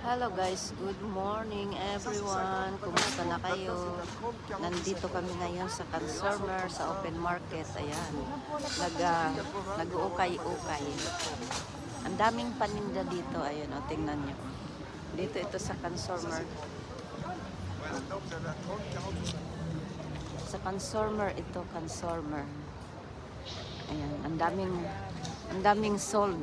Hello guys, good morning everyone. Kumusta na kayo? Nandito kami ngayon sa consumer sa open market. Ayan. Nag-uukay-ukay. Ang daming paninda dito. Ayun, o, tingnan nyo. Dito ito sa consumer. Sa consumer ito, consumer. Ayan, ang daming sold.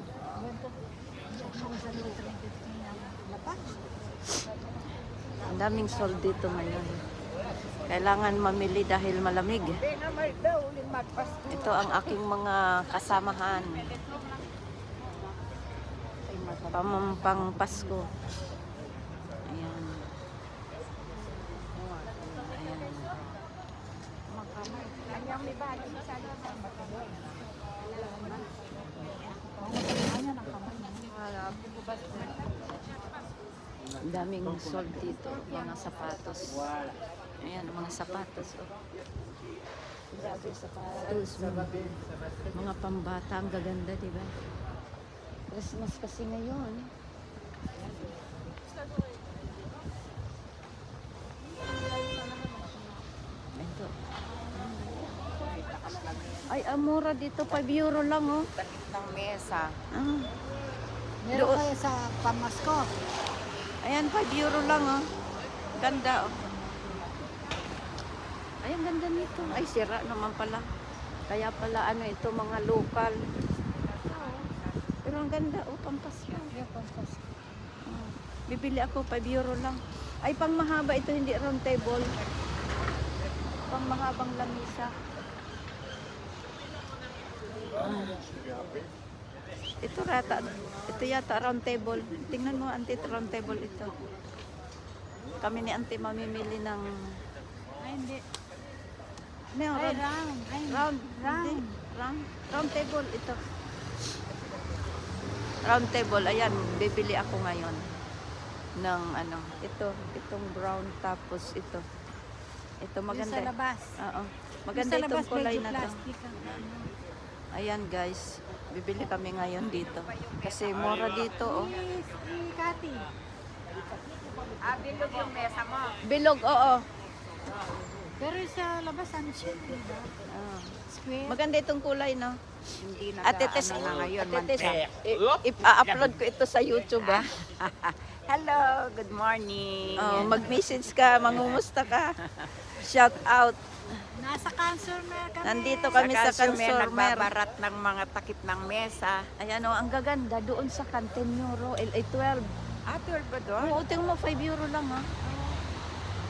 Ang daming sold dito ngayon. Kailangan mamili dahil malamig. Ito ang aking mga kasamahan. Pang Pasko. Ayan. Ang daming sold dito, mga sapatos. Ayan, mga sapatos. Oh. Sapatos. Mga pambata, ang gaganda, diba? Christmas kasi ngayon. Ito. Ay, amura dito, 5 euro lang, oh. Takip ng mesa. Ah. Meron kayo sa pamasko. Ayan, 5 euro lang, oh. Ganda, oh. Ay, ang ganda nito. Ay, sira naman pala. Kaya pala, ano ito, mga local. Pero ang ganda, oh, Pampasko. Yeah, pamasko. Oh. Bibili ako, 5 euro lang. Ay, pang mahaba ito, hindi round table. Pang mahabang lamisa. Ito yata round table. Tingnan mo, auntie, round table ito. Kami ni auntie mamimili ng... Ay, hindi. No, Ay, round. Round table ito. Round table, ayan, bibili ako ngayon ng ano, itong brown, tapos ito maganda. Sa labas. Oo. Maganda itong kulay na to. Ayan guys, bibili kami ngayon dito. Kasi mura dito, oh. Kati. Bilog yung mesa mo. Bilog, oo. Pero sa labas, ano siya? Diba? Square. Maganda itong kulay, no? Hindi na Ate-test na ngayon. i-upload ko ito sa YouTube, ah. Hello, good morning. Oh, mag-message ka, mangumusta ka. Shout out. Nasa consumer kami. Nandito kami sa consumer. Nagbabarat ng mga takip ng mesa. Ayan, oh, ang gaganda doon sa Canten Euro, LA12. 12 ba doon? Oo, tingnan mo, 5 euro lang, ha.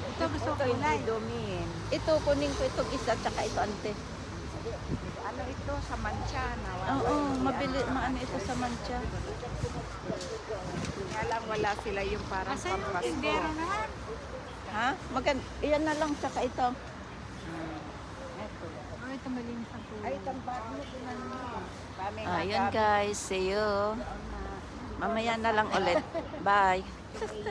Ito gusto ko Kulay. idumin. Ito, kunin ko itong isa, tsaka ito, ante. Ano ito sa mancha? Oo, maano ito sa mancha. Kaya lang wala sila yung parang pampasko. naman. Ha? Iyan na lang, tsaka ito. Ito malinis ang kulay. Ay, itong bag mo, tinan mo. Ayan guys, see you. Mamaya na lang ulit. Bye.